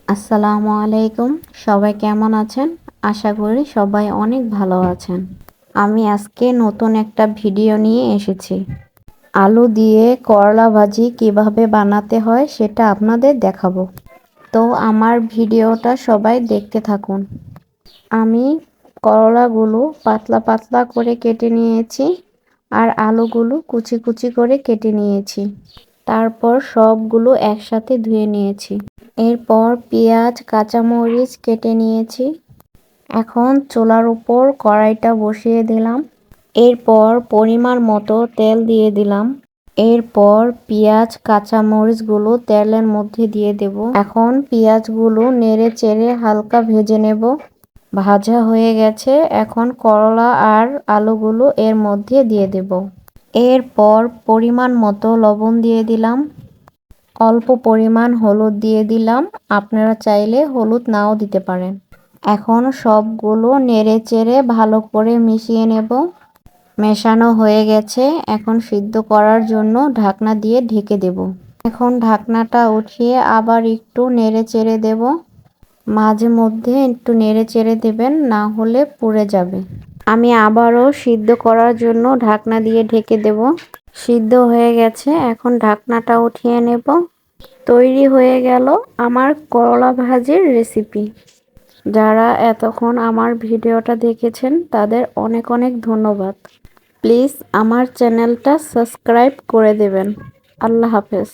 আসসালামু আলাইকুম। সবাই কেমন আছেন? আশা করি সবাই অনেক ভালো আছেন। আমি আজকে নতুন একটা ভিডিও নিয়ে এসেছি। আলু দিয়ে করলা ভাজি কিভাবে বানাতে হয় সেটা আপনাদের দেখাবো। তো আমার ভিডিওটা সবাই দেখতে থাকুন। আমি করলাগুলো পাতলা পাতলা করে কেটে নিয়েছি আর আলুগুলো কুচি কুচি করে কেটে নিয়েছি। তারপর সবগুলো একসাথে ধুয়ে নিয়েছি। এরপর পেঁয়াজ কাঁচামরিচ কেটে নিয়েছি। এখন চুলার উপর কড়াইটা বসিয়ে দিলাম। এরপর পরিমাণ মতো তেল দিয়ে দিলাম। এরপর পেঁয়াজ কাঁচামরিচগুলো তেলের মধ্যে দিয়ে দেব। এখন পেঁয়াজগুলো নেড়ে চেড়ে হালকা ভেজে নেব। ভাজা হয়ে গেছে, এখন করলা আর আলুগুলো এর মধ্যে দিয়ে দেব। এরপর পরিমাণ মতো লবণ দিয়ে দিলাম। অল্প পরিমাণ হলুদ দিয়ে দিলাম, আপনারা চাইলে হলুদ নাও দিতে পারেন। এখন সবগুলো নেড়ে চেড়ে ভালো করে মিশিয়ে নেব। মেশানো হয়ে গেছে, এখন সিদ্ধ করার জন্য ঢাকনা দিয়ে ঢেকে দেব। এখন ঢাকনাটা উঠিয়ে আবার একটু নেড়ে চেড়ে দেব। মাঝে মধ্যে একটু নেড়ে চেড়ে দেবেন, না হলে পুড়ে যাবে। আমি আবারও সিদ্ধ করার জন্য ঢাকনা দিয়ে ঢেকে দেব। সিদ্ধ হয়ে গেছে, এখন ঢাকনাটা উঠিয়ে নেব। তৈরি হয়ে গেল আমার করলা ভাজির রেসিপি। যারা এতক্ষণ আমার ভিডিওটা দেখেছেন তাদের অনেক অনেক ধন্যবাদ। প্লিজ আমার চ্যানেলটা সাবস্ক্রাইব করে দেবেন। আল্লাহ হাফেজ।